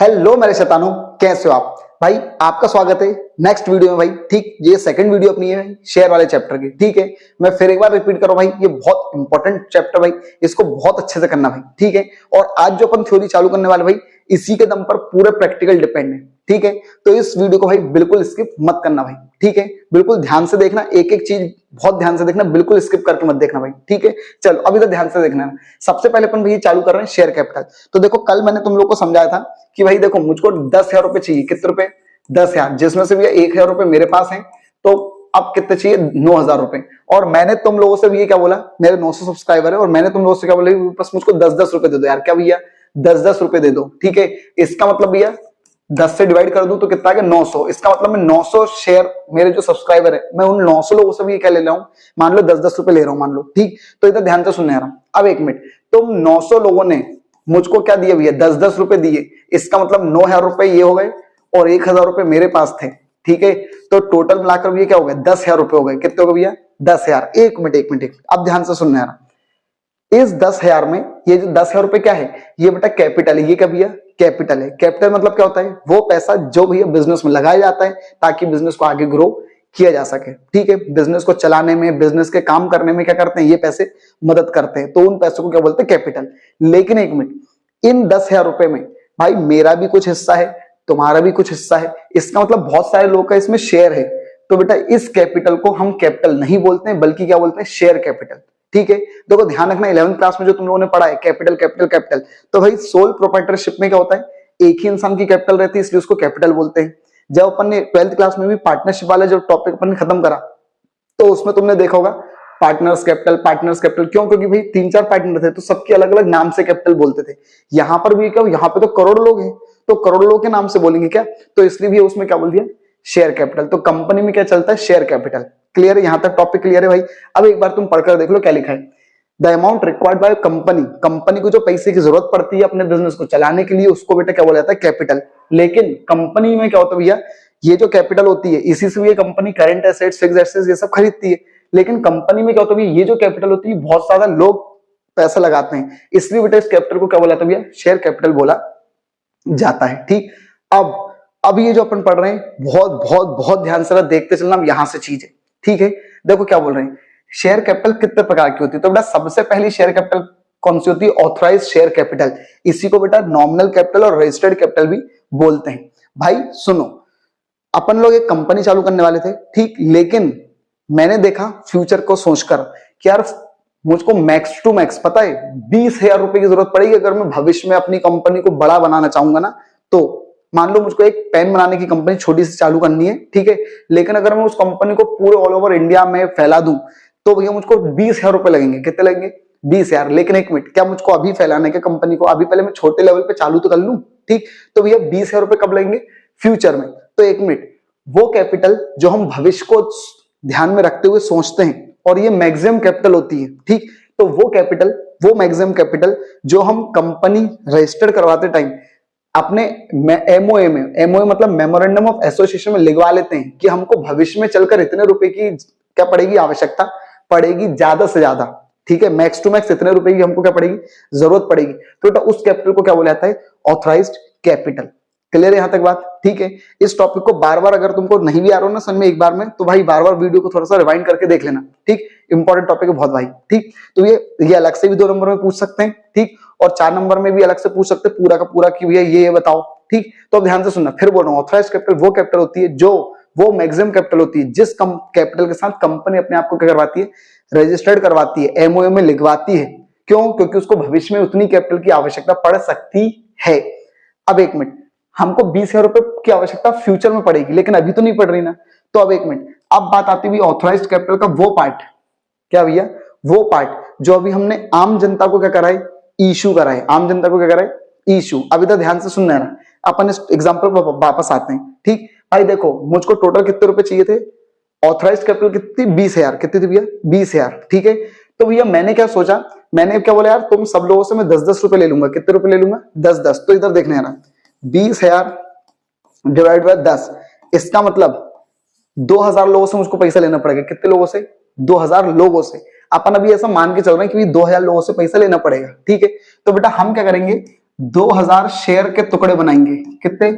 Hello मेरे शैतानों, कैसे हो आप भाई। आपका स्वागत है नेक्स्ट वीडियो में भाई। ठीक, ये सेकंड वीडियो अपनी है शेयर वाले चैप्टर की। ठीक है, मैं फिर एक बार रिपीट करूं भाई, ये बहुत इंपॉर्टेंट चैप्टर भाई, इसको बहुत अच्छे से करना भाई। ठीक है, और आज जो अपन थ्योरी चालू करने वाले भाई, इसी के दम पर पूरे प्रैक्टिकल डिपेंड है। ठीक है, तो इस वीडियो को भाई बिल्कुल स्किप मत करना भाई। ठीक है, बिल्कुल ध्यान से देखना, एक एक चीज बहुत ध्यान से देखना, बिल्कुल स्किप करके मत देखना भाई। ठीक है, चलो अभी तो ध्यान से देखना है। सबसे पहले अपन भाई चालू कर रहे हैं शेयर कैपिटल। तो देखो, कल मैंने तुम लोग को समझाया था कि भाई देखो, मुझको 10,000 रुपए चाहिए। कितने रुपए? 10,000, जिसमें से भैया 1,000 रुपए मेरे पास है। तो अब कितने चाहिए? 9,000 रुपए। और मैंने तुम लोगों से भी क्या बोला, मेरे 900 सब्सक्राइबर है, और मैंने तुम लोगों से क्या बोला, बस मुझको 10-10 रुपए दे दो यार। क्या भैया? 10-10 रुपए दे दो। ठीक है, इसका मतलब भैया 10 से डिवाइड कर दूं तो कितना आ गया? 900। इसका मतलब मैं 900 शेयर, मेरे जो सब्सक्राइबर है, मैं उन 900 लोगों से भी क्या ले रहा हूं, मान लो 10-10 रुपए ले रहा हूं, मान लो। ठीक, तो इधर ध्यान से सुनने आ रहा हूं। अब एक मिनट, तुम 900 लोगों ने मुझको क्या दिए भैया? 10-10 रुपए दिए। इसका मतलब 9,000 रुपए ये हो गए और 1,000 रुपए मेरे पास थे। ठीक है, तो टोटल मिलाकर भैया क्या हो गए? 10,000 रुपए हो गए। कितने हो गए भैया? 10,000। एक मिनट, अब ध्यान से सुनने आ रहा। इस 10,000 में ये जो 10,000 रुपए क्या है, ये बेटा कैपिटल है। ये क्या भैया? कैपिटल है। कैपिटल मतलब क्या होता है? वो पैसा जो भैया बिजनेस में लगाया जाता है ताकि बिजनेस को आगे ग्रो किया जा सके। ठीक है, बिजनेस को चलाने में, बिजनेस के काम करने में क्या करते हैं, ये पैसे मदद करते हैं। तो उन पैसों को क्या बोलते हैं? कैपिटल। लेकिन एक मिनट, इन 10,000 रुपए में भाई मेरा भी कुछ हिस्सा है, तुम्हारा भी कुछ हिस्सा है। इसका मतलब बहुत सारे लोगों का इसमें शेयर है। तो बेटा इस कैपिटल को हम कैपिटल नहीं बोलते हैं, बल्कि क्या बोलते हैं? Share capital. ठीक है, देखो ध्यान रखना, 11वीं क्लास में जो तुम लोगों ने पढ़ा है कैपिटल कैपिटल कैपिटल, तो भाई सोल प्रोप्राइटरशिप में क्या होता है? एक ही इंसान की कैपिटल रहती है, इसलिए उसको कैपिटल बोलते हैं। जब अपन ने 12th क्लास में भी पार्टनरशिप वाला जो टॉपिक अपन ने खत्म करा, तो उसमें तुमने देखा होगा पार्टनर्स कैपिटल। क्यों? क्योंकि भाई 3-4 पार्टनर थे, तो सबके अलग अलग नाम से कैपिटल बोलते थे। यहां पर भी क्या, यहाँ पे तो करोड़ लोग हैं, तो करोड़ लोग के नाम से बोलेंगे क्या? तो इसलिए भी उसमें क्या बोल दिया? Share capital. तो कंपनी में क्या चलता है? Share capital. क्लियर है? यहां तक टॉपिक क्लियर है भाई। अब एक बार तुम पढ़कर देख लो क्या लिखा है। The amount required by company, company को जो पैसे की जरूरत पड़ती है अपने बिजनेस को चलाने के लिए, उसको बेटा क्या बोला जाता है? कैपिटल। लेकिन कंपनी में क्या होता है भैया? ये जो कैपिटल होती है, इसी से ये company current assets, fixed assets ये सब खरीदती है। लेकिन कंपनी में क्या होता है भैया? ये जो कैपिटल होती है, बहुत ज्यादा लोग पैसा लगाते हैं, इसलिए बेटा इस कैपिटल को क्या बोला जाता है भैया? शेयर कैपिटल बोला जाता है। ठीक, अब ये जो अपन पढ़ रहे हैं, बहुत बहुत बहुत ध्यान से देखते चलना यहां से चीज है। ठीक है, देखो क्या बोल रहे हैं। शेयर कैपिटल कितने प्रकार की होती है? तो बेटा सबसे पहली शेयर कैपिटल कौन सी होती है? Authorised share capital. इसी को बेटा नॉमिनल कैपिटल और रजिस्टर्ड कैपिटल भी बोलते हैं। भाई सुनो, अपन लोग एक कंपनी चालू करने वाले थे, ठीक, लेकिन मैंने देखा फ्यूचर को सोचकर कि यार मुझको मैक्स टू मैक्स पता है 20,000 रुपए की जरूरत पड़ेगी अगर मैं भविष्य में अपनी कंपनी को बड़ा बनाना चाहूंगा ना। तो मान लो मुझको एक पेन बनाने की कंपनी छोटी सी चालू करनी है, ठीक है, लेकिन अगर मैं उस कंपनी को पूरे ऑल ओवर इंडिया में फैला दूं तो भैया मुझको 20,000 रुपए लगेंगे। कितने लगेंगे? 20,000। लेकिन एक मिनट, क्या मुझको अभी फैलाने के कंपनी को अभी पहले मैं छोटे लेवल पे चालू तो कर लूं, ठीक, तो भैया 20,000 रुपए कब लगेंगे? फ्यूचर में। तो एक मिनट, वो कैपिटल जो हम भविष्य को ध्यान में रखते हुए सोचते हैं, और ये मैक्सिमम कैपिटल होती है, ठीक, तो वो मैक्सिमम कैपिटल जो हम कंपनी रजिस्टर्ड करवाते टाइम अपने एमओए में, एमओए मतलब मेमोरेंडम ऑफ एसोसिएशन में लिखवा लेते हैं कि हमको भविष्य में चलकर इतने रुपए की क्या पड़ेगी? आवश्यकता पड़ेगी ज्यादा से ज्यादा। ठीक है, मैक्स टू मैक्स इतने रुपए की हमको क्या पड़ेगी? जरूरत पड़ेगी। तो उस कैपिटल को क्या बोला जाता है? Authorised capital. क्लियर है यहां तक बात? ठीक है, इस टॉपिक को बार बार अगर तुमको नहीं भी आ रहा हो ना समझ में एक बार में, तो भाई बार बार वीडियो को थोड़ा सा रिवाइंड करके देख लेना। ठीक, इंपॉर्टेंट टॉपिक है बहुत भाई। ठीक, तो ये अलग से भी 2 नंबर में पूछ सकते हैं, ठीक, और 4 नंबर में भी अलग से पूछ सकते हैं पूरा का पूरा कि भैया ये बताओ। ठीक, तो अब ध्यान से सुनना, फिर बोल रहा हूं, ऑथराइज्ड कैपिटल वो कैपिटल होती है जो वो मैक्सिमम कैपिटल होती है जिस कैपिटल के साथ कंपनी अपने आप को क्या करवाती है? रजिस्टर्ड करवाती है, एमओए में लिखवाती है। क्यों? क्योंकि उसको भविष्य में उतनी कैपिटल की आवश्यकता पड़ सकती है। अब एक मिनट, हमको 20,000 रुपए की आवश्यकता फ्यूचर में पड़ेगी, लेकिन अभी तो नहीं पड़ रही ना। तो अब एक मिनट, अब बात आती है ऑथराइज्ड कैपिटल का वो पार्ट, क्या भैया? वो पार्ट जो अभी हमने आम जनता को क्या करा है? इशू करा है। आम जनता को क्या करा है? इशू। अभी तो ध्यान से सुनना है ना, अपन इस एग्जांपल पर वापस आते हैं। ठीक भाई, देखो मुझको टोटल कितने रुपए चाहिए थे? ऑथराइज्ड कैपिटल कितनी? 20,000। कितनी थी भैया? 20,000। ठीक है, तो भैया मैंने क्या सोचा, मैंने क्या बोला यार तुम सब लोगों से मैं 10-10 रुपए ले लूंगा। कितने रुपए ले लूंगा? 10-10। तो इधर देखने आना, 20,000 डिवाइड बाय 10, इसका मतलब 2,000 लोगों से मुझको पैसा लेना पड़ेगा। कितने लोगों से? 2,000 लोगों से। अपन अभी ऐसा मान के चल रहे हैं कि 2,000 लोगों से पैसा लेना पड़ेगा। ठीक है, तो बेटा हम क्या करेंगे, 2000 शेयर के टुकड़े बनाएंगे। कितने?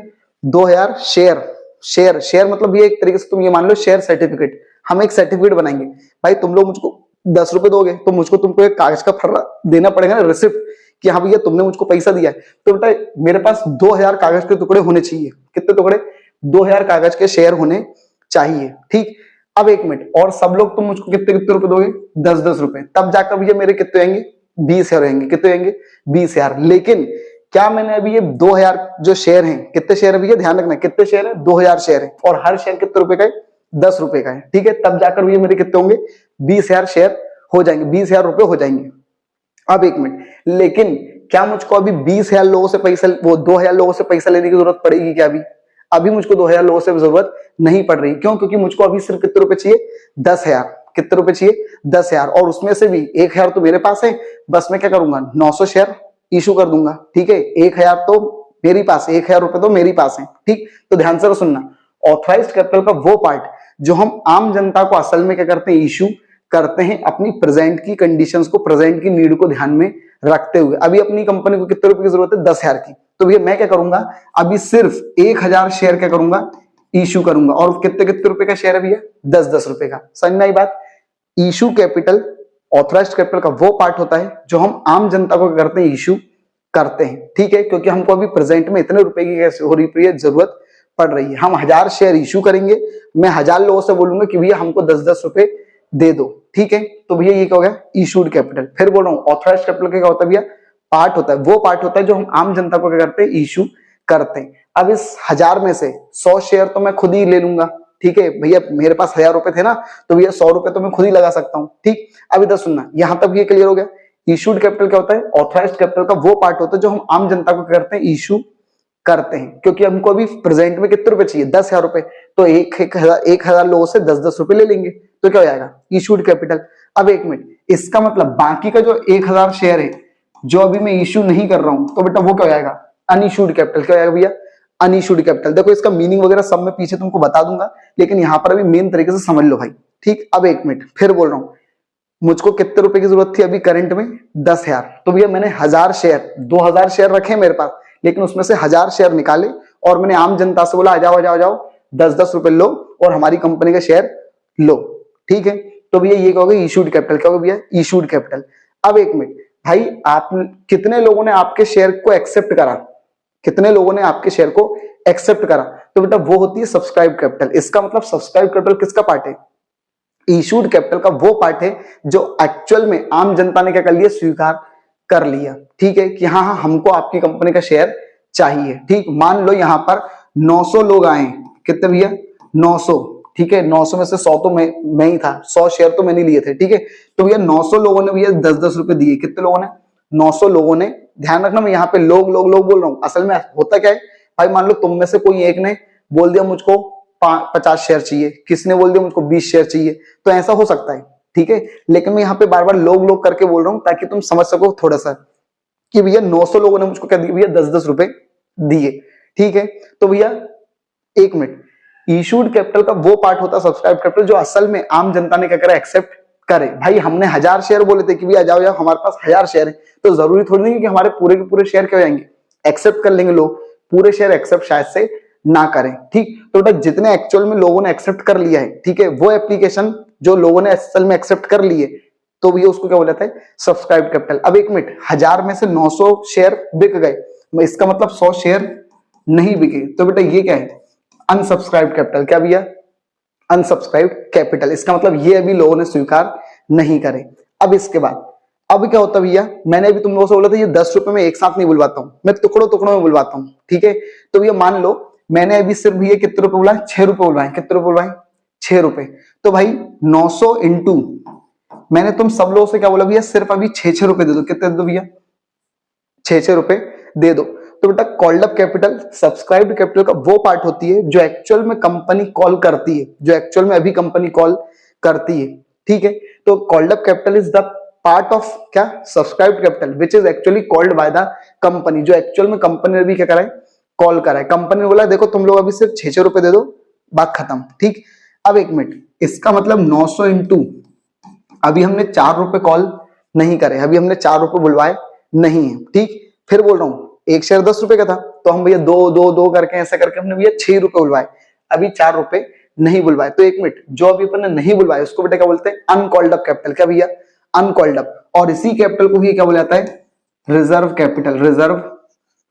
2000 शेयर। शेयर शेयर मतलब ये एक तरीके से तुम ये मान लो शेयर सर्टिफिकेट। हम एक सर्टिफिकेट बनाएंगे। भाई तुम लोग मुझको 10 रुपए दोगे तो मुझको तुमको एक कागज का फर्रा देना पड़ेगा ना, रिसिप्ट, कि हाँ भैया तुमने मुझको पैसा दिया है। तो बेटा मेरे पास 2000 कागज के टुकड़े होने चाहिए। कितने टुकड़े? 2000 कागज के शेयर होने चाहिए। ठीक, अब एक मिनट, और सब लोग तुम मुझको कितने कितने रुपए दोगे? 10-10 रुपए। तब जाकर भैया मेरे कितने आएंगे? 20,000 आएंगे। कितने आएंगे? 20,000। लेकिन क्या मैंने अभी ये 2000 जो शेयर हैं, कितने शेयर है भैया ध्यान रखना, कितने शेयर है? 2000 शेयर है, और हर शेयर कितने रुपए का है? 10 रुपए का है। ठीक है, तब जाकर भैया मेरे कितने होंगे? 20,000 शेयर हो जाएंगे, 20,000 रुपए हो जाएंगे। अब एक मिनट, लेकिन क्या मुझको अभी 20,000 लोगों से पैसा, वो 2000 लोगों से पैसा लेने की जरूरत पड़ेगी क्या? अभी मुझको 2000 लोगों से जरूरत नहीं पड़ रही। क्यों? क्योंकि मुझको अभी सिर्फ कितने रुपए चाहिए? 10,000। कितने रुपए चाहिए? 10,000। और उसमें से भी 1,000 तो मेरे पास है, बस मैं क्या करूंगा? 900 शेयर इशू कर दूंगा। ठीक है, 1,000 तो मेरे पास है, 1,000 रुपए तो मेरे पास है। ठीक, तो ध्यान से सुनना, ऑथराइज्ड कैपिटल का वो पार्ट जो हम आम जनता को असल में क्या करते हैं? इशू करते हैं, अपनी प्रेजेंट की कंडीशंस को, प्रेजेंट की नीड को ध्यान में रखते हुए। अभी अपनी कंपनी को कितने रुपए की जरूरत है? 10,000 की। तो भैया मैं क्या करूंगा? अभी सिर्फ 1,000 शेयर क्या करूंगा? इशू करूंगा। और कितने कितने रुपए का शेयर है भैया? 10-10 रुपए का। समझ में आई बात? इशू कैपिटल, ऑथराइज्ड कैपिटल का वो पार्ट होता है जो हम आम जनता को करते हैं? इशू करते हैं। ठीक है, क्योंकि हमको अभी प्रेजेंट में इतने रुपए की कैसे हो रही है जरूरत पड़ रही है। हम 1000 शेयर इशू करेंगे, मैं 1000 लोगों से बोलूंगा कि भैया हमको 10-10 रुपए दे दो। ठीक है, तो भैया ये क्या हो गया? Issued capital. फिर बोल रहा हूँ ऑथराइज्ड कैपिटल क्या होता है भैया? पार्ट होता है, वो पार्ट होता है जो हम आम जनता को क्या करते हैं? इशू करते हैं। अब इस 1000 में से 100 शेयर तो मैं खुद ही ले लूंगा। ठीक है भैया, मेरे पास 1000 रुपए थे ना, तो भैया 100 रुपए तो मैं खुद ही लगा सकता हूँ। ठीक, अब इधर सुनना, यहां तक ये क्लियर हो गया? इशूड कैपिटल क्या होता है? ऑथराइज्ड कैपिटल का वो पार्ट होता है जो हम आम जनता को क्या करते हैं? इशू करते हैं। क्योंकि हमको अभी प्रेजेंट में कितने रुपए चाहिए? 10,000 रुपए। तो 1,000 लोगों से 10-10 रुपए ले लेंगे, तो क्या हो जाएगा? Issued capital. अब एक मिनट, इसका मतलब बाकी का जो 1,000 शेयर है जो अभी मैं इशू नहीं कर रहा हूं, तो बेटा वो क्या हो जाएगा? Unissued capital. क्या हो जाएगा भैया? Unissued capital. देखो इसका मीनिंग वगैरह सब मैं पीछे तुमको बता दूंगा, लेकिन यहां पर अभी मेन तरीके से समझ लो भाई। ठीक, अब एक मिनट फिर बोल रहा हूं, मुझको कितने रुपए की जरूरत थी अभी करंट में? 10,000। तो भैया मैंने 1000 शेयर, 2000 शेयर रखे मेरे पास, लेकिन उसमें से 1000 शेयर निकाले और मैंने आम जनता से बोला आ जाओ आ जाओ आ जाओ, 10-10 रुपए लो और हमारी कंपनी का शेयर लो। ठीक है, तो भैया ये कहोगे इशूड कैपिटल। क्या होगा भैया? Issued capital. अब एक मिनट भाई, आप कितने लोगों ने आपके शेयर को एक्सेप्ट करा? कितने लोगों ने आपके शेयर को एक्सेप्ट करा? तो बेटा वो होती है सब्सक्राइब कैपिटल। इसका मतलब सब्सक्राइब कैपिटल किसका पार्ट है? इशूड कैपिटल का वो पार्ट है जो एक्चुअल में आम जनता ने क्या कर लिया? स्वीकार कर लिया। ठीक है, कि हाँ हाँ हमको आपकी कंपनी का शेयर चाहिए। ठीक, मान लो यहां पर 900 लोग आए। कितने भैया? 900। ठीक है, 900 में से 100 तो मैं ही था, 100 शेयर तो मैंने लिए थे। ठीक है, तो भैया 900 लोगों ने भैया 10-10 रुपए दिए। कितने लोगों ने? 900 लोगों ने। ध्यान रखना, मैं यहाँ पे लोग लोग लोग बोल रहा हूँ, असल में होता क्या है भाई, मान लो तुम में से कोई एक ने बोल दिया मुझको 50 शेयर चाहिए, किसने बोल दिया मुझको 20 शेयर चाहिए, तो ऐसा हो सकता है। ठीक है, लेकिन मैं यहाँ पे बार बार लोग लोग करके बोल रहा हूँ ताकि तुम समझ सको थोड़ा सा कि भैया 900 लोगों ने मुझको क्या दिया? भैया 10-10 रुपए दिए। ठीक है, तो भैया एक मिनट, इशूड कैपिटल का वो पार्ट होता है सब्सक्राइब कैपिटल जो असल में आम जनता ने क्या करा? एक्सेप्ट करे। भाई हमने 1000 शेयर बोले थे कि भैया जाओ जाओ, हमारे पास 1000 शेयर है, तो जरूरी थोड़ी नहीं कि हमारे पूरे के पूरे शेयर क्या हो जाएंगे? एक्सेप्ट कर लेंगे लोग। पूरे शेयर एक्सेप्ट शायद से ना करें। ठीक, तो बेटा जितने एक्चुअल में लोगों ने एक्सेप्ट कर लिया है, ठीक है, वो एप्लीकेशन जो लोगों ने असल में एक्सेप्ट कर लिए, तो भैया उसको क्या बोला जाता है? Subscribe capital. अब एक मिनट, 1000 में से 900 शेयर बिक गए, इसका मतलब 100 शेयर नहीं बिके, तो बेटा ये क्या है? Unsubscribe capital. क्या भैया? Unsubscribe capital. इसका मतलब ये अभी लोगों ने स्वीकार नहीं करे। अब इसके बाद अब क्या होता है भैया, मैंने अभी तुम लोगों से बोला था ये 10 रुपए में एक साथ नहीं बुलवाता हूं, मैं टुकड़ों टुकड़ों में बुलवाता हूं। ठीक है, तो भैया मान लो मैंने अभी सिर्फ भैया कितने रुपए बुलाए? 6 रुपए बुलवाए। कितने रुपए बुलवाए? 6 रुपए। तो भाई 900 इंटू, मैंने तुम सब लोगों से क्या बोला भैया? सिर्फ अभी 6-6 रुपए दे दो। कितने दे दो भैया? 6-6 रुपए दे दो। तो बेटा called up capital, subscribed capital का वो पार्ट होती है जो एक्चुअल में कंपनी कॉल करती है, जो एक्चुअल में अभी कंपनी कॉल करती है। ठीक है, तो called up capital is the part of क्या? Subscribed capital which is actually called by the company, जो एक्चुअल में कंपनी ने भी क्या करा है? कॉल करा है। कंपनी ने बोला देखो तुम लोग अभी सिर्फ 6-6 रुपए दे दो, बात खत्म। ठीक, अब एक मिनट, इसका मतलब 900 इंटू, अभी हमने 4 रुपए कॉल नहीं करे, अभी हमने 4 रुपए बुलवाए नहीं है। ठीक, फिर बोल रहा हूं एक शेयर 10 रुपए का था, तो हम भैया दो दो दो करके ऐसा करके हमने भैया 6 रुपए बुलवाए, अभी 4 रुपए नहीं बुलवाए। तो एक मिनट, जो अभी अपन ने नहीं बुलवाए उसको बेटा क्या बोलते हैं? Uncalled up capital. क्या भैया? Uncalled up. और इसी कैपिटल को भी क्या बोला जाता है? Reserve capital. Reserve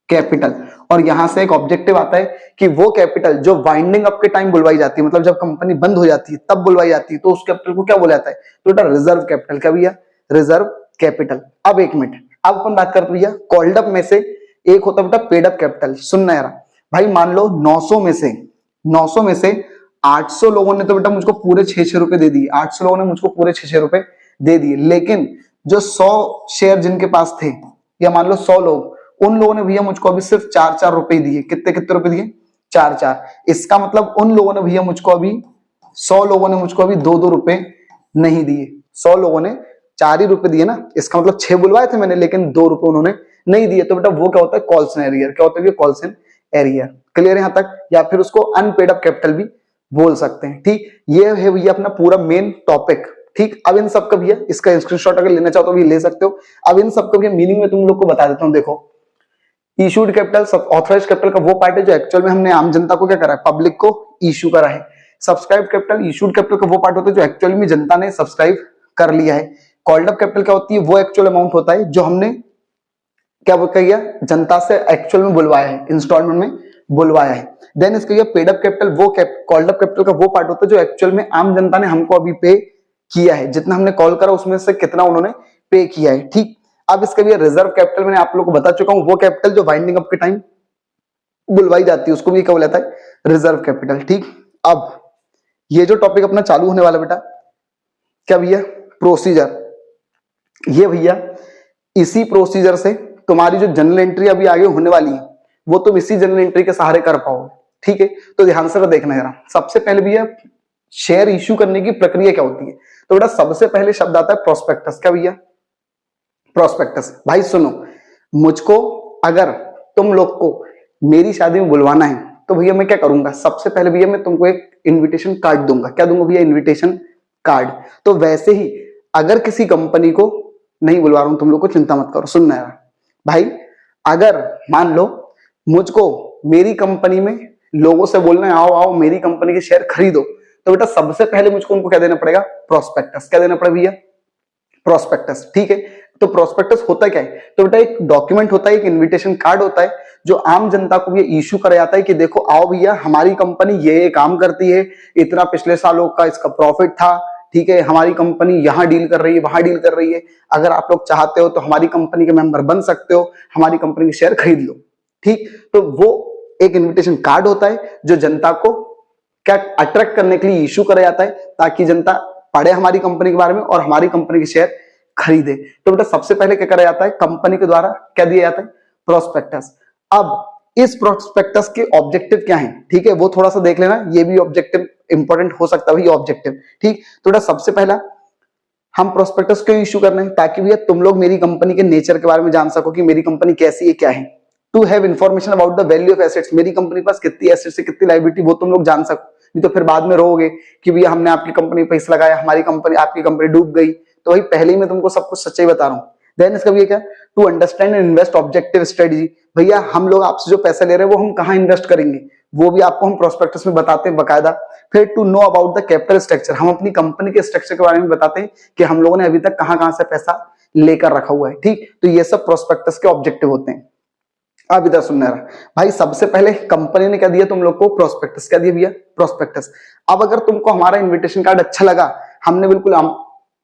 capital. और यहां से एक ऑब्जेक्टिव आता है कि वो कैपिटल जो वाइंडिंग अप के टाइम बुलवाई जाती है, मतलब जब कंपनी बंद हो जाती है तब बुलवाई जाती है, तो उस कैपिटल को क्या बोला जाता है? तो बेटा रिजर्व कैपिटल। क्या भैया? Reserve capital. अब एक मिनट, अब अपन बात करते भैया कॉल्ड अप में से एक होता है बेटा पेड अप कैपिटल। सुनना यार भाई, मान लो 900 में से 800 लोगों ने तो बेटा मुझको पूरे 6-6 रुपए दे दिए, 800 लोगों ने मुझको पूरे 6-6 रुपए दे दिए, लेकिन जो 100 शेयर जिनके पास थे, या मान लो 100 लोग, उन लोगों ने भैया मुझको अभी सिर्फ 4-4 रुपए दिए। कितने कितने रुपए दिए? 4-4। इसका मतलब उन लोगों ने भैया मुझको अभी 100 लोगों ने मुझको अभी 2-2 रुपए नहीं दिए। 100 लोगों ने 4 ही रुपए दिए ना, इसका मतलब 6 बुलवाए थे मैंने, लेकिन 2 रुपए उन्होंने नहीं दिए। तो बेटा वो क्या होता है? Calls in arrear. क्या होता है? Calls in arrear. क्लियर है यहां तक? या फिर उसको अनपेड अप कैपिटल भी बोल सकते हैं। ठीक, ये है भैया अपना पूरा मेन टॉपिक। ठीक, अब इन सब का भैया इसका स्क्रीनशॉट अगर लेना चाहो तो भी ले सकते हो। अब इन सब का भैया मीनिंग में तुम लोग को बता देता हूं। देखो, इशूड कैपिटल, ऑथराइज्ड कैपिटल का वो पार्ट है जो एक्चुअल में हमने आम जनता को क्या करा है? पब्लिक को इशू करा है। सब्सक्राइब कैपिटल, इशूड कैपिटल का वो पार्ट होता है जो एक्चुअल में जनता ने सब्सक्राइब कर लिया है। कॉल्ड अप कैपिटल क्या होती है? वो एक्चुअल अमाउंट होता है जो हमने क्या किया? जनता से एक्चुअल में बुलवाया है, इंस्टॉलमेंट में बुलवाया है। देन इसका पेड अप कैपिटल, वो कॉल्ड अप कैपिटल का वो पार्ट होता है जो एक्चुअल में आम जनता ने हमको अभी पे किया है, जितना हमने कॉल करा उसमें से कितना उन्होंने पे किया है। ठीक, अब इसका भी रिजर्व कैपिटल मैंने आप लोगों को बता चुका हूं, वो कैपिटल जो वाइंडिंग अप के टाइम बुलवाई जाती है उसको भी क्या बोला जाता है? Reserve capital. ठीक, अब ये जो टॉपिक अपना चालू होने वाला बेटा, क्या भैया? प्रोसीजर। ये भैया इसी प्रोसीजर से तुम्हारी जो जनरल एंट्री अभी आगे होने वाली है वो तुम इसी जनरल एंट्री के सहारे कर पाओगे। ठीक है, तो ध्यान से देखना जरा। सबसे पहले भैया शेयर इश्यू करने की प्रक्रिया क्या होती है? तो बेटा सबसे पहले शब्द आता है प्रोस्पेक्टस। क्या भैया? प्रोस्पेक्टस। भाई सुनो, मुझको अगर तुम लोग को मेरी शादी में बुलवाना है तो भैया मैं क्या करूंगा? सबसे पहले भैया मैं तुमको एक इनविटेशन कार्ड दूंगा। क्या दूंगा भैया? Invitation card. तो वैसे ही अगर किसी कंपनी को नहीं बुलवा रहा हूं तुम लोग को, चिंता मत करो, सुनना है भाई। अगर मान लो मुझको मेरी कंपनी में लोगों से बोलना है आओ आओ मेरी कंपनी के शेयर खरीदो, तो बेटा सबसे पहले मुझको उनको क्या देना पड़ेगा? प्रोस्पेक्टस। क्या देना पड़ेगा भैया? प्रोस्पेक्टस। ठीक है, तो प्रोस्पेक्टस होता क्या है? तो बेटा एक डॉक्यूमेंट होता है, एक इनविटेशन कार्ड होता है जो आम जनता को भी इश्यू करा जाता है कि देखो आओ भैया हमारी कंपनी ये काम करती है, इतना पिछले सालों का इसका प्रॉफिट था। ठीक है, हमारी कंपनी यहां डील कर रही है, वहां डील कर रही है, अगर आप लोग चाहते हो तो हमारी कंपनी के मेंबर बन सकते हो, हमारी कंपनी के शेयर खरीद लो। ठीक, तो वो एक इनविटेशन कार्ड होता है जो जनता को क्या अट्रैक्ट करने के लिए इश्यू करा जाता है ताकि जनता पढ़े हमारी कंपनी के बारे में और हमारी कंपनी के शेयर खरीदे। तो बेटा सबसे पहले क्या करा जाता है? कंपनी के द्वारा क्या दिया जाता है? प्रोस्पेक्टस। अब इस प्रोस्पेक्टस के ऑब्जेक्टिव क्या है? ठीक है, वो थोड़ा सा देख लेना, ये भी ऑब्जेक्टिव इंपॉर्टेंट हो सकता है ऑब्जेक्टिव। ठीक, तो बेटा सबसे पहला हम प्रोस्पेक्टस क्यों इश्यू करना है? ताकि भैया तुम लोग मेरी कंपनी के नेचर के बारे में जान सको कि मेरी कंपनी कैसी है, क्या है। To have information about the value of assets, मेरी कंपनी के पास कितनी एसेट्स है, कितनी लायबिलिटी, वो तुम लोग जान सको। नहीं तो फिर बाद में रोगे कि भैया हमने आपकी कंपनी पैसा लगाया, हमारी कंपनी आपकी कंपनी डूब गई। तो भाई पहले ही मैं तुमको सब कुछ सच्चाई बता रहा हूँ। देन इसका भी क्या? To understand and invest objective strategy, भैया हम लोग आपसे जो पैसा ले रहे हैं वो हम कहाँ इन्वेस्ट करेंगे वो भी आपको हम प्रोस्पेक्टस में बताते हैं बकायदा। फिर to know about the capital structure, हम अपनी कंपनी के स्ट्रक्चर के बारे में बताते हैं कि हम लोगों ने अभी तक कहां कहां से पैसा लेकर रखा हुआ है। ठीक, तो ये सब प्रोस्पेक्टस के ऑब्जेक्टिव होते हैं। अब इधर सुनना रहा भाई, सबसे पहले कंपनी ने क्या दिया तुम लोग को? प्रोस्पेक्टस। क्या दिया भैया? प्रोस्पेक्टस। अब अगर तुमको हमारा इन्विटेशन कार्ड अच्छा लगा, हमने बिल्कुल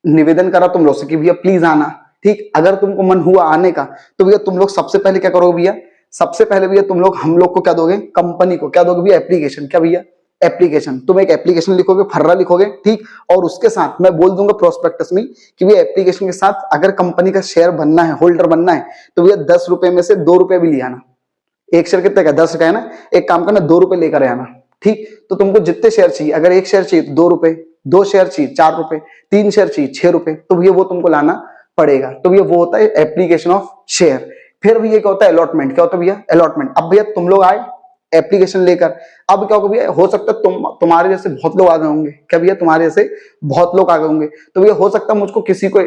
निवेदन करा तुम लोग से कि भैया प्लीज आना। ठीक, अगर तुमको मन हुआ आने का तो भैया तुम लोग सबसे पहले क्या करोगे भैया? सबसे पहले भैया तुम लोग हम लोग को क्या दोगे? कंपनी को क्या दोगे भैया? एप्लीकेशन। क्या भैया? एप्लीकेशन। तुम एक एप्लीकेशन लिखोगे, फर्रा लिखोगे। ठीक, और उसके साथ मैं बोल दूंगा प्रोस्पेक्टस में कि भैया एप्लीकेशन के साथ अगर कंपनी का शेयर बनना है, होल्डर बनना है, तो भैया 10 रुपए में से 2 रुपए भी ले आना। एक शेयर कितने का? 10 का है ना, एक काम करना 2 रुपए लेकर आना। ठीक, तो तुमको जितने शेयर चाहिए, अगर एक शेयर चाहिए तो 2 रुपए, 2 शेयर चाहिए 4 रुपए, 3 शेयर चाहिए 6 रुपए, तो भैया वो तुमको लाना पड़ेगा। तो भैया वो होता है एप्लीकेशन ऑफ शेयर। फिर भैया क्या होता है? अलॉटमेंट। क्या होता है भैया? अलॉटमेंट। अब भैया तुम लोग आए एप्लीकेशन लेकर, अब क्या होगा भैया? हो सकता है तुम्हारे जैसे बहुत लोग आ गए होंगे। क्या भैया? तुम्हारे जैसे बहुत लोग आ गए होंगे। तो भैया हो सकता है मुझको किसी को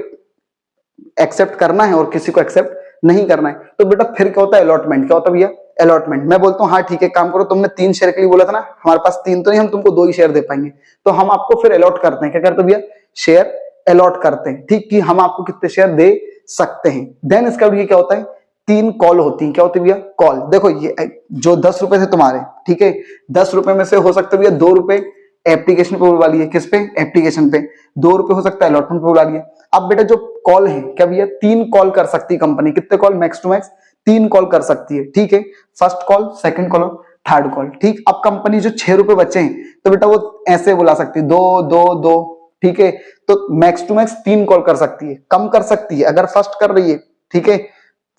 एक्सेप्ट करना है और किसी को एक्सेप्ट नहीं करना है तो बेटा फिर क्या होता है, अलॉटमेंट। क्या होता है भैया, अलॉटमेंट। मैं बोलता हूँ हाँ ठीक है, काम करो, तुमने 3 शेयर के लिए बोला था ना, हमारे पास 3 तो नहीं, हम तुमको 2 ही शेयर दे पाएंगे, तो हम आपको फिर अलॉट करते हैं। क्या करते हैं भैया, शेयर अलॉट करते हैं, ठीक, कि हम आपको कितने शेयर दे सकते हैं। देन इसका भी क्या होता है, 3 कॉल होती है। क्या होती है भैया, कॉल। देखो ये जो 10 रुपए थे तुम्हारे, ठीक है, 10 रुपए में से हो सकता है भैया 2 रुपए एप्लीकेशन पे बुलवा लिए। किस पे, एप्लीकेशन पे। 2 रुपए हो सकता है अलॉटमेंट पे बुला लिए। अब बेटा जो कॉल है, क्या भैया 3 कॉल कर सकती है कंपनी। कितने call, max to max 3 call कर सकती है, ठीक है। फर्स्ट कॉल, सेकंड कॉल और थर्ड कॉल, ठीक। अब कंपनी जो 6 रुपए बचे हैं तो बेटा वो ऐसे बुला सकती है, 2 2 2, ठीक है। तो मैक्स टू मैक्स 3 कॉल कर सकती है, कम कर सकती है अगर फर्स्ट कर रही है, ठीक है,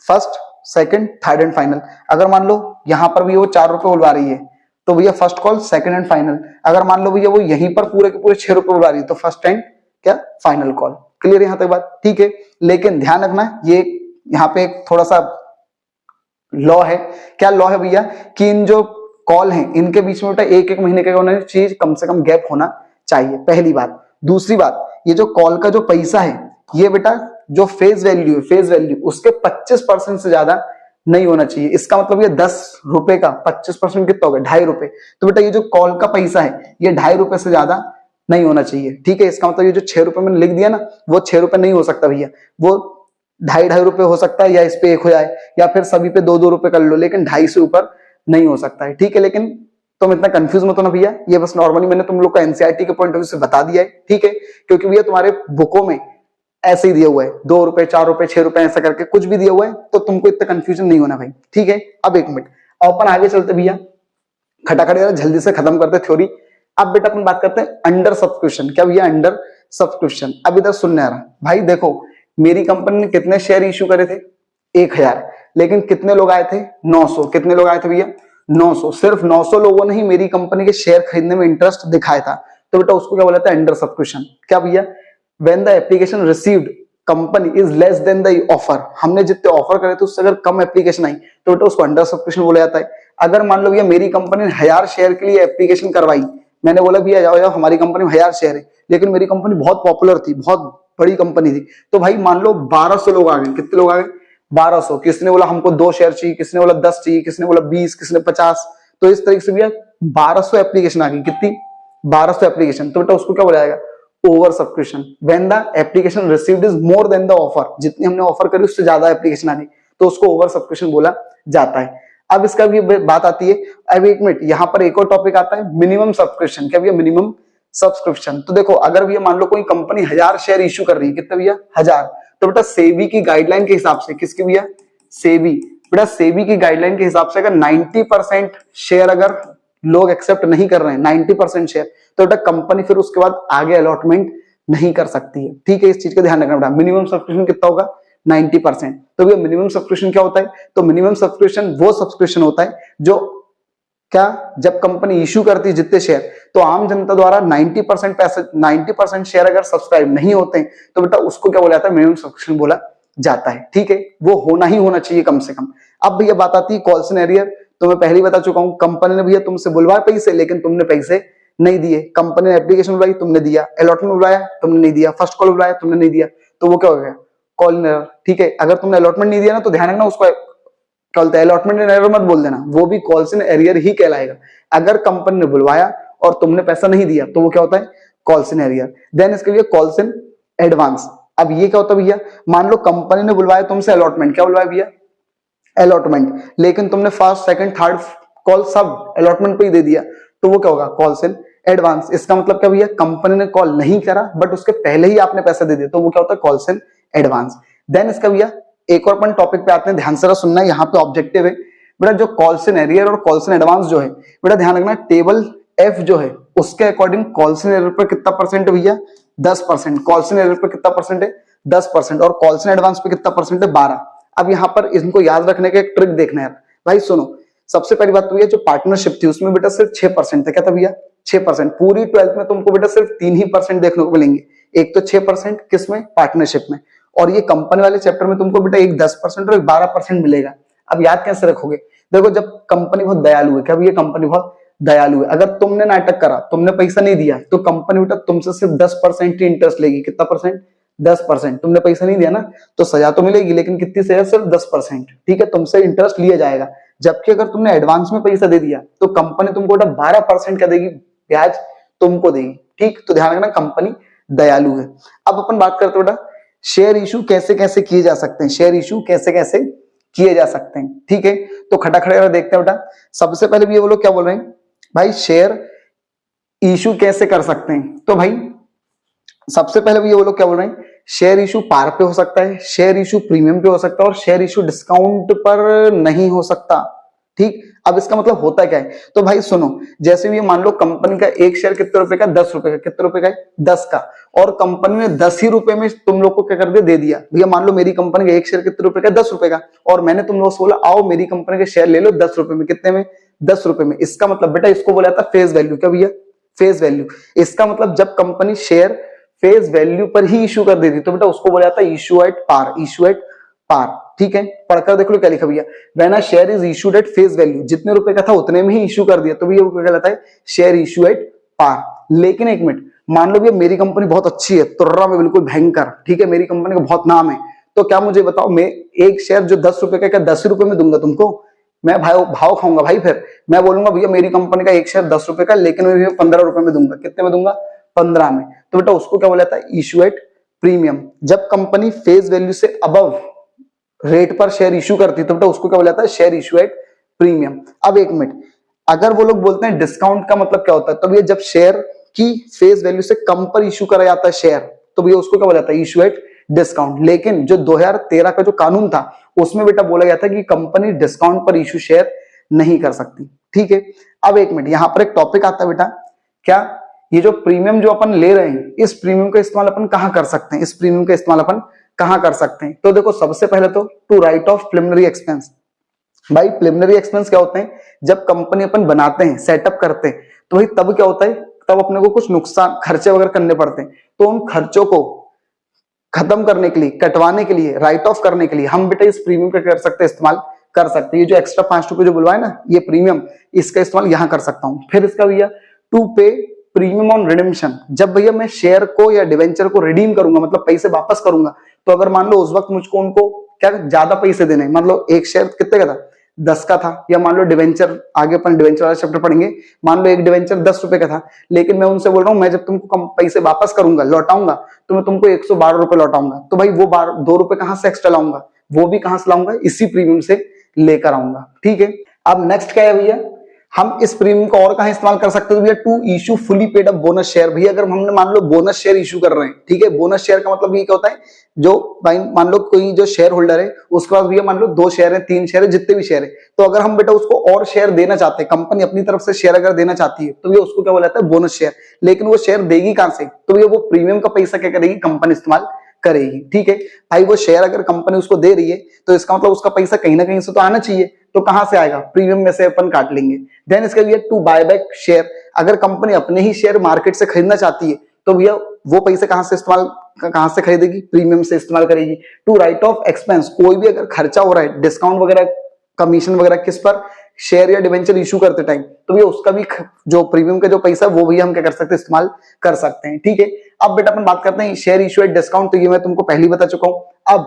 first second third and final. अगर मान लो यहां पर भी वो 4 रुपए बुलवा रही है तो भैया first call second and final. अगर मान लो भैया वो यहीं पर पूरे के पूरे 6 रुपए बुला रही है तो फर्स्ट एंड क्या, फाइनल कॉल। क्लियर यहां तक बात, ठीक है। लेकिन ध्यान रखना, ये यहाँ पे एक थोड़ा सा लॉ है। क्या लॉ है भैया, कि इन जो कॉल हैं इनके बीच में बेटा 1-1 महीने का चीज कम से कम गैप होना चाहिए, पहली बात। दूसरी बात, ये जो कॉल का जो पैसा है ये बेटा जो फेस वैल्यू है, फेस वैल्यू उसके 25% से ज्यादा नहीं होना चाहिए। इसका मतलब ये 10 रुपए का 25% कितना हो गया, 2.5 रुपए। तो बेटा ये जो कॉल का पैसा है ये 2.5 रुपए से ज्यादा नहीं होना चाहिए, ठीक है। इसका मतलब ये जो 6 रुपए मैंने लिख दिया ना, वो 6 रुपए नहीं हो सकता भैया, वो 2.5 रुपए हो सकता है, या इस पे 1 हो जाए, या फिर सभी पे 2-2 रुपए कर लो, लेकिन 2.5 से ऊपर नहीं हो सकता है, ठीक है। लेकिन तुम इतना कंफ्यूज मत होना भैया, ये बस नॉर्मली मैंने तुम लोग को एनसीईआरटी के पॉइंट ऑफ व्यू से बता दिया है, ठीक है। क्योंकि भैया तुम्हारे बुकों में ऐसे ही दिया हुआ है, 2 रुपए 4 रुपए 6 रुपए ऐसा करके कुछ भी दिया हुआ है, तो तुमको इतना कंफ्यूजन नहीं होना भाई, ठीक है। अब 1 मिनट अपन आगे चलते भैया, खटाखट जल्दी से खत्म करते थ्योरी। अब बेटा अपन बात करते हैं अंडर सब्सक्रिप्शन। क्या भैया, अंडर सब्सक्रिप्शन। अब इधर सुनने आ रहा भाई, देखो मेरी कंपनी ने कितने शेयर इश्यू करे थे, 1000, लेकिन कितने लोग आए थे, 900। कितने लोग आए थे भैया, 900। सिर्फ 900 लोगों ने ही मेरी कंपनी के शेयर खरीदने में इंटरेस्ट दिखाया था, तो बेटा उसको क्या बोला था, अंडर सब्सक्रिप्शन। क्या भैया, when the application received company is less than the offer, हमने जितने ऑफर करे थे उससे अगर कम एप्लीकेशन आई तो बेटा उसको अंडर सब्सक्रिप्शन बोला जाता है। अगर मान लो भैया मेरी कंपनी ने 1000 शेयर के लिए एप्लीकेशन करवाई, मैंने बोला भैया जाओ जाओ हमारी कंपनी में 1000 शेयर है, लेकिन मेरी कंपनी बहुत पॉपुलर थी, बहुत बड़ी कंपनी थी, तो भाई मान लो 1200 लोग आ गए। कितने लोग आ गए, 1200। किसने बोला हमको 2 शेयर चाहिए, किसने बोला 10 चाहिए, किसने बोला 20, किसने 50। तो इस तरीके से भैया 1200 एप्लीकेशन आ गई। कितनी, 1200 एप्लीकेशन। तो बेटा उसको क्या बोला जाएगा, over subscription. When the application received is more than the offer, जितनी हमने ऑफर करी उससे ज्यादा एप्लीकेशन आ गई तो उसको ओवर सब्सक्रिप्शन बोला जाता है। अब इसका भी बात आती है, अब 1 मिनट, यहाँ पर एक और टॉपिक आता है, मिनिमम सब्सक्रिप्शन। क्या भैया, मिनिमम सब्सक्रिप्शन। तो देखो अगर भैया मान लो कोई कंपनी 1000 शेयर इश्यू कर रही है, कितने भैया, 1000, तो बेटा सेबी की गाइडलाइन के हिसाब से, किसकी भैया, सेबी, बेटा सेबी की गाइडलाइन के हिसाब से अगर 90% शेयर अगर लोग एक्सेप्ट नहीं कर रहे हैं, 90% शेयर, तो बेटा कंपनी फिर उसके बाद आगे अलॉटमेंट नहीं कर सकती है, ठीक है। इस चीज का ध्यान रखना बेटा। मिनिमम सब्सक्रिप्शन कितना होगा, 90%। तो भैया मिनिमम सब्सक्रिप्शन क्या होता है, तो मिनिमम सब्सक्रिप्शन वो सब्सक्रिप्शन होता है जो क्या, जब कंपनी इश्यू करती है जितने शेयर, तो आम जनता द्वारा 90% पैसे, 90% शेयर अगर सब्सक्राइब नहीं होते हैं तो बेटा उसको क्या बोला जाता है, मिनिमम सब्सक्रिप्शन बोला जाता है, ठीक है। वो होना ही होना चाहिए कम से कम। अब भैया बात आती है कॉल सिनेरियर। तो मैं पहले ही बता चुका हूं, कंपनी ने भैया तुमसे बुलवाए पैसे, लेकिन तुमने पैसे नहीं दिए। कंपनी ने एप्लीकेशन बुलाई, तुमने दिया। अलॉटमेंट बुलाया, तुमने नहीं दिया। फर्स्ट कॉल बुलाया, तुमने नहीं दिया, तो वो क्या हो गया, कॉल इन एरर, ठीक है। अगर तुमने अलॉटमेंट नहीं दिया ना तो ध्यान रखना, उसको क्या बोलते हैं, अलॉटमेंट इन एरर मत बोल देना, वो भी कॉल्स इन एरियर ही कहलाएगा। अगर कंपनी ने बुलवाया और तुमने पैसा नहीं दिया तो वो क्या होता है, कॉल्स इन एरियर। देन इसके लिए कॉल्स इन एडवांस। अब ये क्या होता है भैया, मान लो कंपनी ने बुलवाया तुमसे अलॉटमेंट, क्या बुलवाया भैया, अलॉटमेंट, लेकिन तुमने फर्स्ट सेकंड थर्ड कॉल सब अलॉटमेंट पे ही दे दिया, तो वो क्या होगा, कॉल्स इन एडवांस। इसका मतलब क्या भैया, कंपनी ने कॉल नहीं करा बट उसके पहले ही आपने पैसा दे दिया, तो वो क्या होता है, कॉल्स इन एडवांस। देन इसका भैया एक और अपन टॉपिक पे आते हैं, ध्यान से सुनना, यहाँ पे ऑब्जेक्टिव है बेटा, जो कॉल्स इन एरियर और कॉल्स इन एडवांस जो है बेटा, ध्यान रखना, टेबल एफ जो है उसके अकॉर्डिंग कॉल्स इन एरियर पर कितना परसेंट है भैया, 10%। कॉल्स इन एरियर पर कितना परसेंट है, 10%। और कॉल्स इन एडवांस पे कितना परसेंट है, 12। अब यहाँ पर इनको याद रखने का एक ट्रिक देखना है भाई, सुनो। सबसे पहली बात तो ये जो पार्टनरशिप थी उसमें बेटा सिर्फ 6% था। क्या था भैया, 6%। पूरी 12th में तुमको बेटा सिर्फ 3 ही परसेंट देखने को मिलेंगे। एक तो 6% किसमें, पार्टनरशिप में, और ये कंपनी वाले चैप्टर में तुमको बेटा एक 10% और एक 12% मिलेगा। अब याद कैसे रखोगे, देखो जब कंपनी बहुत दयालु है, क्या भैया, कंपनी बहुत दयालु है। अगर तुमने नाटक करा, तुमने पैसा नहीं दिया, तो कंपनी बेटा तुमसे सिर्फ 10% ही इंटरेस्ट लेगी। कितना परसेंट, 10%। तुमने पैसा नहीं दिया ना तो सजा तो मिलेगी, लेकिन कितनी सजा? सिर्फ 10%। ठीक है, तुमसे इंटरेस्ट लिया जाएगा। जबकि अगर तुमने एडवांस में पैसा दे दिया तो कंपनी तुमको 12% का देगी, ब्याज तुमको देगी। ठीक, तो ध्यान रखना कंपनी दयालु है। अब अपन बात करते हैं बेटा शेयर इशू कैसे कैसे किए जा सकते हैं, शेयर इशू कैसे कैसे किए जा सकते हैं। ठीक है, तो खटाखट देखते हैं बेटा। सबसे पहले भी ये वो लोग क्या बोल रहे हैं भाई, शेयर इशू कैसे कर सकते हैं। तो भाई सबसे पहले भी ये वो लोग क्या बोल रहे हैं, शेयर इशू पार पे हो सकता है, शेयर इशू प्रीमियम पे हो सकता है, और शेयर इशू डिस्काउंट पर नहीं हो सकता। ठीक, अब इसका मतलब होता क्या है? तो भाई सुनो, जैसे भी मान लो कंपनी का एक शेयर कितने रुपए का? 10 रुपए का। कितने रुपए का है? 10 का। और कंपनी ने 10 ही रुपए में तुम लोग को क्या कर दिया? दे दिया। भैया मान लो मेरी कंपनी का एक शेयर कितने रुपए का? 10 रुपए का। और मैंने तुम लोग से बोला आओ मेरी कंपनी के शेयर ले लो 10 रुपए में। कितने में? 10 रुपए में। इसका मतलब बेटा इसको बोला था फेस वैल्यू। क्या भैया? Face value. इसका मतलब जब कंपनी शेयर फेस वैल्यू पर ही इशू कर देती तो बेटा उसको बोला जाता है issue at par. Issue at par. ठीक है, पढ़कर देख लो क्या लिखा भैया, when a share is issued at face value, जितने रुपए का था उतने में ही इशू कर दिया तो भैया वो क्या कहलाता है? Share issue at par. लेकिन एक मिनट, मान लो भैया मेरी कंपनी बहुत अच्छी है, तुर्रा में बिल्कुल भयंकर, ठीक है, मेरी कंपनी का बहुत नाम है, तो क्या मुझे बताओ मैं एक शेयर जो 10 रुपए का क्या 10 रुपए में दूंगा तुमको? मैं भाव खाऊंगा भाई। फिर मैं बोलूंगा भैया मेरी कंपनी का एक शेयर 10 रुपए का, लेकिन मैं 15 रुपए में दूंगा। कितने में दूंगा? 15 में। तो बेटा उसको क्या बोला जाता है? Issue at premium. जब कंपनी फेस वैल्यू से अबव रेट पर शेयर इशू करती तो बेटा उसको क्या बोला जाता है? Share issue at premium. अब एक मिनट, अगर वो लोग बोलते हैं डिस्काउंट का मतलब क्या होता है, तो भैया जब शेयर की फेस वैल्यू से कम पर इशू करा जाता है शेयर, तो भैया उसको क्या बोला जाता है? Issue at discount. लेकिन जो 2013 का जो कानून था उसमें बेटा बोला गया था कि कंपनी डिस्काउंट पर इशू शेयर नहीं कर सकती। ठीक है, अब एक मिनट, यहां पर एक टॉपिक आता है बेटा, क्या ये जो प्रीमियम जो अपन ले रहे हैं, इस प्रीमियम का इस्तेमाल अपन कहां कर सकते हैं? इस प्रीमियम का इस्तेमाल अपन कहां कर सकते हैं? तो देखो सबसे पहले तो to write off preliminary expense. भाई प्रिलिमिनरी एक्सपेंस क्या होते हैं? जब कंपनी अपन बनाते हैं, सेटअप करते हैं, तो भाई तब क्या होता है? तब अपने को कुछ नुकसान खर्चे वगैरह करने पड़ते हैं, तो उन खर्चों को खत्म करने के लिए, कटवाने के लिए, राइट ऑफ करने के लिए हम बेटा इस प्रीमियम का कर सकते हैं, इस्तेमाल कर सकते हैं। ये जो एक्स्ट्रा 5 रुपए जो बुलवाए ना, ये प्रीमियम, इसका इस्तेमाल यहां कर सकता हूं। फिर इसका भैया टू पे प्रीमियम ऑन रिडीम्पशन। जब भैया मैं शेयर को या डिवेंचर को रिडीम करूंगा, मतलब पैसे वापस करूंगा, तो अगर मान लो उस वक्त मुझको उनको क्या ज्यादा पैसे देने, मतलब एक शेयर कितने का था? 10 का था, या मान लो डिवेंचर, आगे अपन डिवेंचर वाला चैप्टर पढ़ेंगे, मान लो एक डिवेंचर 10 रुपए का था, लेकिन मैं उनसे बोल रहा हूं मैं जब तुमको कम पैसे वापस करूंगा, लौटाऊंगा, तो मैं तुमको 112 रुपए लौटाऊंगा। तो भाई वो 2 रुपए कहां से एक्स्ट्रा लाऊंगा? वो भी कहां से लाऊंगा? इसी प्रीमियम से लेकर आऊंगा। ठीक है, अब नेक्स्ट क्या है भैया, हम इस प्रीमियम को और कहां इस्तेमाल कर सकते हैं? भैया to issue fully paid up bonus share. भैया अगर हमने मान लो बोनस शेयर इशू कर रहे हैं, ठीक है, बोनस शेयर का मतलब ये क्या होता है? जो भाई मान लो कोई जो शेयर होल्डर है उसके पास भैया मान लो 2 शेयर है, 3 शेयर है, जितने भी शेयर है, तो अगर हम बेटा उसको और शेयर देना चाहते हैं, कंपनी अपनी तरफ से शेयर अगर देना चाहती है, तो भैया उसको क्या बोला जाता है? Bonus share. लेकिन वो शेयर देगी कहां से? तो भैया वो प्रीमियम का पैसा क्या करेगी? कंपनी इस्तेमाल करेगी। ठीक है भाई, वो शेयर अगर कंपनी उसको दे रही है तो इसका मतलब उसका पैसा कहीं ना कहीं से तो आना चाहिए, तो कहां से आएगा? प्रीमियम में से अपन काट लेंगे। देन इसका भैया टू बाय बैक शेयर। अगर कंपनी अपने ही शेयर मार्केट से खरीदना चाहती है तो भैया वो पैसे कहां से इस्तेमाल, कहां से खरीदेगी? प्रीमियम से इस्तेमाल करेगी। To write off expense. कोई भी अगर खर्चा हो रहा है, डिस्काउंट वगैरह, कमीशन वगैरह, किस पर? शेयर या डिवेंचर इशू करते टाइम, तो भैया उसका भी जो प्रीमियम का जो पैसा वो भी हम क्या कर सकते हैं? इस्तेमाल कर सकते हैं। ठीक है, अब बेटा अपन बात करते हैं शेयर इशू एट डिस्काउंट। तो ये मैं तुमको पहले ही बता चुका हूं।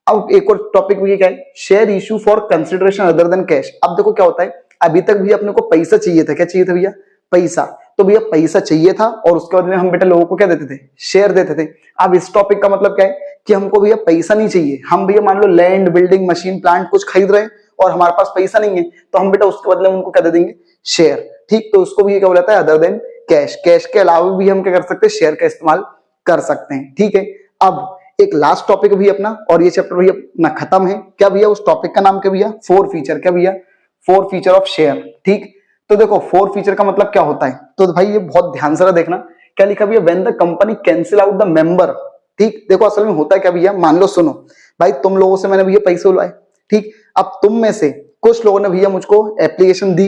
अब एक और टॉपिक भी क्या है? Share issue for consideration other than cash. अब देखो क्या होता है, अभी तक भी अपने को पैसा चाहिए था। क्या चाहिए था भैया? पैसा। तो भैया पैसा चाहिए था और उसके बाद में हम बेटा लोगों को क्या देते थे? शेयर देते थे। अब इस टॉपिक का मतलब क्या है कि हमको भैया पैसा नहीं चाहिए, हम भैया मान लो लैंड, बिल्डिंग, मशीन, प्लांट कुछ खरीद रहे हैं और हमारे पास पैसा नहीं है, तो हम बेटा उसके बदले में उनको क्या दे देंगे? शेयर। ठीक, तो उसको भी क्या बोला जाता है? Other than cash. कैश के अलावा भी हम क्या कर सकते हैं? शेयर का इस्तेमाल कर सकते हैं। ठीक है, अब एक लास्ट टॉपिक भी अपना, और ये चैप्टर भैया अपना खत्म है। क्या भैया? उस टॉपिक का नाम क्या भैया? 4 फीचर। क्या भैया? 4 फीचर ऑफ शेयर। ठीक, तो देखो 4 फीचर का मतलब क्या होता है, तो भाई ये बहुत ध्यान से देखना। क्या लिखा भैया? When the company cancel out the member. ठीक, देखो असल में होता है क्या भैया, मान लो सुनो भाई, तुम लोगों से मैंने भैया पैसे उलवाए, ठीक, अब तुम में से कुछ लोगों ने भैया मुझको एप्लीकेशन दी,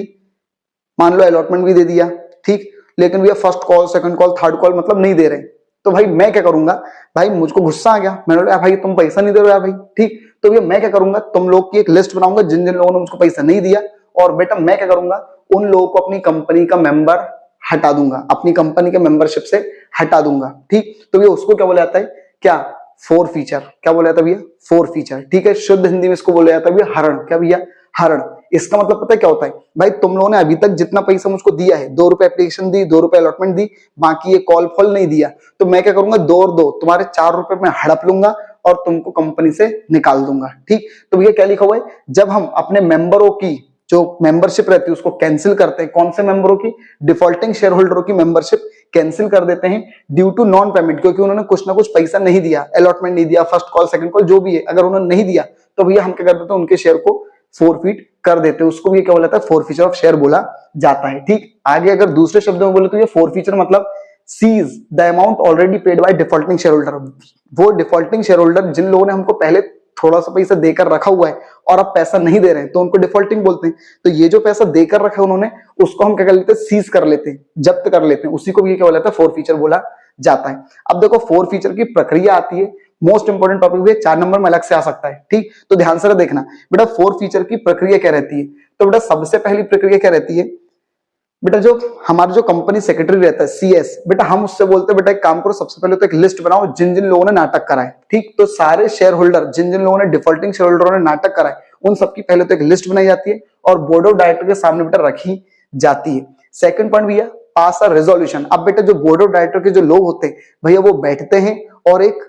मान लो अलॉटमेंट भी दे दिया, ठीक, लेकिन भैया first call, second call, third call मतलब नहीं दे रहे, तो भाई मैं क्या करूंगा? भाई मुझको गुस्सा आ गया, मैंने बोला भाई तुम पैसा नहीं दे रहे हो भाई, ठीक, तो भैया मैं क्या करूंगा? तुम लोग की एक लिस्ट बनाऊंगा जिन जिन लोगों ने मुझको पैसा नहीं दिया, और बेटा मैं क्या करूंगा? उन लोगों को अपनी कंपनी का मेंबर हटा दूंगा, अपनी कंपनी के मेंबरशिप से हटा दूंगा। ठीक, तो ये उसको क्या बोला जाता है? क्या? Four feature. क्या बोला जाता है भैया? Four feature. ठीक है, शुद्ध हिंदी में इसको बोला जाता है भैया हरण। क्या भैया? हरण। इसका मतलब पता है क्या होता है भाई? तुम लोगों ने अभी तक जितना पैसा मुझको दिया है, 2 रुपए एप्लीकेशन दी, 2 रुपए अलॉटमेंट दी, बाकी ये कॉल फॉल नहीं दिया, तो मैं क्या करूंगा, 2 और 2 तुम्हारे 4 रुपए में हड़प लूंगा और तुमको कंपनी से निकाल दूंगा। ठीक, तो भैया क्या लिखा हुआ है, जब हम अपने मेंबरों की जो मेंबरशिप रहती है उसको कैंसिल करते हैं, कौन से मेंबरों की? डिफॉल्टिंग शेयर होल्डरों की मेंबरशिप कैंसिल कर देते हैं ड्यू टू नॉन पेमेंट, क्योंकि उन्होंने कुछ ना कुछ पैसा नहीं दिया, अलॉटमेंट नहीं दिया, फर्स्ट कॉल सेकंड कॉल जो भी है, अगर उन्होंने नहीं दिया तो भैया हम क्या कर देते हैं, उनके शेयर को फोरफीट कर देते हैं। उसको भी क्या बोला जाता है? फोरफीचर ऑफ शेयर बोला जाता है। ठीक, आगे अगर दूसरे शब्दों में बोले तो ये फोरफीचर मतलब seize the amount already paid by defaulting share holder. वो डिफॉल्टिंग शेयर होल्डर जिन लोगों ने हमको पहले थोड़ा सा पैसा देकर रखा हुआ है और अब पैसा नहीं दे रहे हैं तो उनको डिफॉल्टिंग बोलते हैं। तो ये जो पैसा देकर रखा है उन्होंने, उसको हम क्या कर लेते हैं? सीज कर लेते हैं, जब्त कर लेते हैं। उसी को भी क्या बोला जाता है? फोर फीचर बोला जाता है। अब देखो फोर फीचर की प्रक्रिया आती है, मोस्ट इंपोर्टेंट टॉपिक भी 4 नंबर में अलग से आ सकता है। ठीक, तो ध्यान से देखना बेटा, फोर फीचर की प्रक्रिया क्या रहती है। तो बेटा सबसे पहली प्रक्रिया क्या रहती है बेटा, जो हमारा जो कंपनी सेक्रेटरी रहता है सीएस, बेटा हम उससे बोलते हैं बेटा एक काम करो, सबसे पहले तो एक लिस्ट बनाओ जिन जिन लोगों ने नाटक कराए। ठीक, तो सारे शेयर होल्डर जिन जिन लोगों ने डिफॉल्टिंग शेयर होल्डरों ने नाटक कराए उन सबकी पहले तो एक लिस्ट बनाई जाती है और बोर्ड ऑफ डायरेक्टर के सामने बेटा रखी जाती है। सेकंड पॉइंट भैया, पास अ रेजोल्यूशन। अब बेटा जो बोर्ड ऑफ डायरेक्टर के जो लोग होते हैं भैया वो बैठते हैं और एक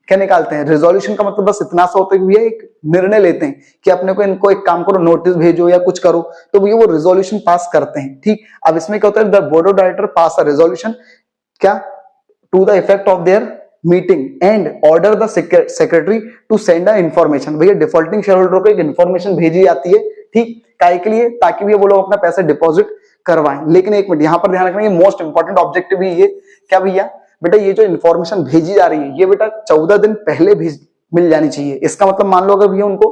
क्या निकालते हैं? रेजोल्यूशन का मतलब बस इतना सा होता है कि भैया एक निर्णय लेते हैं कि अपने को इनको एक काम करो, नोटिस भेजो या कुछ करो, तो भैया वो रेजोल्यूशन पास करते हैं। ठीक, अब इसमें क्या होता है, the board of director pass a resolution क्या to the effect of their meeting and order the secretary to send a information. भैया डिफॉल्टिंग शेयर होल्डर को एक इन्फॉर्मेशन भेजी जाती है। ठीक, काय के लिए? ताकि भैया वो लोग अपना पैसा डिपॉजिट करवाएं। लेकिन एक मिनट, यहां पर ध्यान रखना, ये मोस्ट इंपॉर्टेंट ऑब्जेक्टिव भी ये क्या भैया, बेटा ये जो इन्फॉर्मेशन भेजी जा रही है ये बेटा 14 दिन पहले भेज मिल जानी चाहिए। इसका मतलब मान लो अगर भैया उनको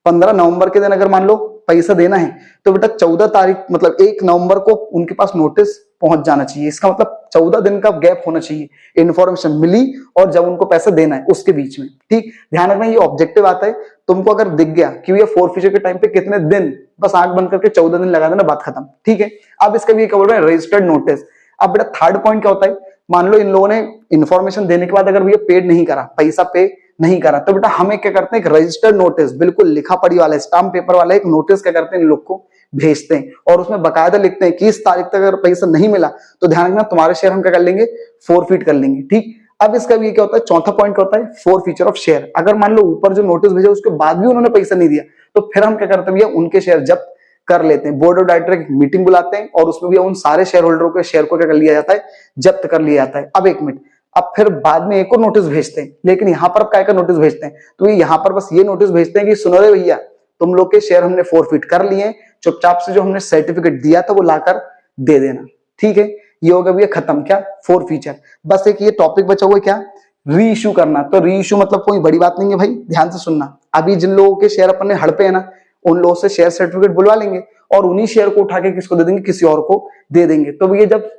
15 नवंबर के दिन अगर मान लो पैसा देना है तो बेटा 14 तारीख मतलब 1 नवंबर को उनके पास नोटिस पहुंच जाना चाहिए। इसका मतलब 14 दिन का गैप होना चाहिए, इन्फॉर्मेशन मिली और जब उनको पैसा देना है उसके बीच में। ठीक, ध्यान रखना ये ऑब्जेक्टिव आता है। तुमको अगर दिख गया कि ये फोर फीचर के टाइम पे कितने दिन, बस आंख बंद करके 14 दिन लगा देना, बात खत्म। ठीक है, अब इसका भी क्या बोल रहे हैं? Registered notice. अब बेटा थर्ड पॉइंट क्या होता है, मान लो इन लोगों ने इन्फॉर्मेशन देने के बाद अगर भैया पेड नहीं करा, पैसा पे नहीं करा, तो बेटा हमें क्या करते हैं, एक रजिस्टर्ड नोटिस, बिल्कुल लिखा पढ़ी वाला स्टाम्प पेपर वाला एक नोटिस क्या करते हैं, इन लोग को भेजते हैं और उसमें बकायदा लिखते हैं कि इस तारीख तक अगर पैसा नहीं मिला तो ध्यान रखना तुम्हारे शेयर हम क्या कर लेंगे, फोरफीट कर लेंगे। ठीक, अब इसका भी क्या होता है, चौथा पॉइंट क्या होता है, फोर फीचर ऑफ शेयर। अगर मान लो ऊपर जो नोटिस भेजा उसके बाद भी उन्होंने पैसा नहीं दिया तो फिर हम क्या करते हैं भैया, उनके शेयर जब्त कर लेते हैं। बोर्ड ऑफ डायरेक्टर की मीटिंग बुलाते हैं और उसमें भी उन सारे शेयर होल्डरों के शेयर को क्या कर लिया जाता है, जब्त कर लिया जाता है। अब एक मिनट, अब फिर बाद में एक और नोटिस भेजते हैं, लेकिन यहाँ पर अब क्या का नोटिस भेजते हैं, तो यहाँ पर बस ये नोटिस भेजते हैं कि सुनो रे भैया, तुम लोग के शेयर हमने फोरफीट कर लिए, चुपचाप से जो हमने सर्टिफिकेट दिया था वो लाकर दे देना। ठीक है, ये होगा भैया खत्म, क्या, फोर फीचर। बस एक ये टॉपिक बचा हुआ है क्या, री इशू करना। तो री इशू मतलब कोई बड़ी बात नहीं है भाई, ध्यान से सुनना। अभी जिन लोगों के शेयर अपन ने हड़पे है ना, उन लोगों से शेयर सर्टिफिकेट बुलवा लेंगे और उन्हीं शेयर को उठा के किसको दे देंगे, किसी और को दे देंगे। तो भैया जब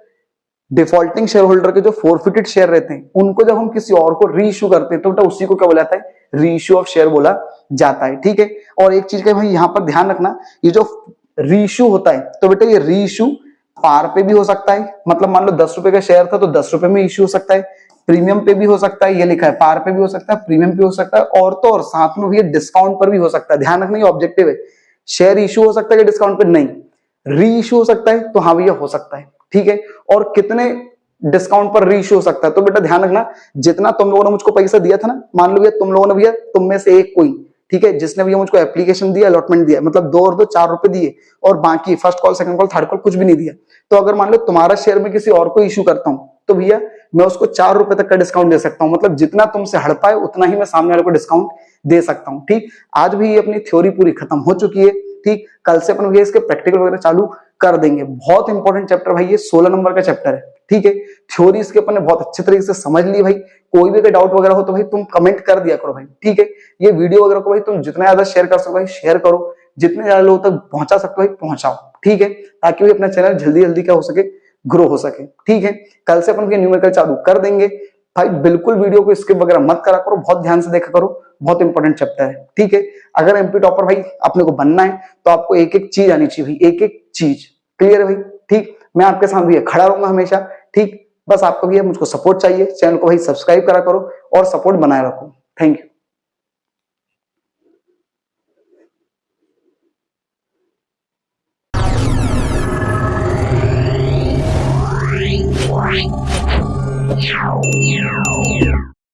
डिफॉल्टिंग शेयर होल्डर के जो फोरफिटेड शेयर रहते हैं उनको जब हम किसी और को री इशू करते हैं तो बेटा उसी को क्या बोला जाता है, री इशू ऑफ शेयर बोला जाता है। ठीक है, और एक चीज का भाई यहाँ पर ध्यान रखना, ये जो री इशू होता है तो बेटा ये री इशू पार पे भी हो सकता है, मतलब मान लो 10 रुपए का शेयर था तो 10 रुपए में इश्यू हो सकता है, प्रीमियम पे भी हो सकता है, ये लिखा है पार पे भी हो सकता है, प्रीमियम पे हो सकता है, और तो और साथ में भी डिस्काउंट पर भी हो सकता है। ध्यान रखना ये ऑब्जेक्टिव है, शेयर इशू हो सकता है कि डिस्काउंट पे नहीं, री इशू हो सकता है तो हाँ भैया हो सकता है। ठीक है, और कितने डिस्काउंट पर री इशू हो सकता है, तो बेटा ध्यान रखना जितना तुम लोगों ने मुझको पैसा दिया था ना, मान लो भैया तुम लोगों ने भैया तुम में से एक कोई, ठीक है, जिसने भैया मुझको एप्लीकेशन दिया, अलॉटमेंट दिया, मतलब 2 और 2 4 रुपए दिए और बाकी first call second call third call कुछ भी नहीं दिया, तो अगर मान लो तुम्हारा शेयर में किसी और को इशू करता हूं तो भैया मैं उसको 4 रुपए तक का डिस्काउंट दे सकता हूं, मतलब जितना तुमसे हड़ पाए उतना ही मैं सामने वाले को डिस्काउंट दे सकता हूं। ठीक, आज भी ये अपनी थ्योरी पूरी खत्म हो चुकी है। ठीक, कल से अपन भैया इसके प्रैक्टिकल वगैरह चालू कर देंगे। बहुत इंपॉर्टेंट चैप्टर भाई, ये 16 नंबर का चैप्टर है। ठीक है, थ्योरी इसके अपन ने बहुत अच्छे तरीके से समझ ली भाई। कोई भी डाउट वगैरह हो तो भाई तुम कमेंट कर दिया करो भाई। ठीक है, ये वीडियो वगैरह को भाई तुम जितना ज्यादा शेयर कर सको भाई शेयर करो, जितने ज्यादा लोगों तक पहुंचा सकते हो भाई पहुंचाओ। ठीक है, ताकि भाई अपना चैनल जल्दी जल्दी क्या हो सके, ग्रो हो सके। ठीक है, कल से अपन न्यूमेरिकल चालू कर देंगे भाई। बिल्कुल वीडियो को स्किप वगैरह मत करा करो, बहुत ध्यान से देखा करो, बहुत इंपॉर्टेंट चैप्टर है। ठीक है, अगर एमपी टॉपर भाई अपने को बनना है तो आपको एक एक चीज आनी चाहिए भाई, एक एक चीज। क्लियर है भाई? ठीक, मैं आपके साथ भैया खड़ा रहूंगा हमेशा। ठीक, बस आपको भी मुझको सपोर्ट चाहिए, चैनल को भाई सब्सक्राइब करा करो और सपोर्ट बनाए रखो। Thank you.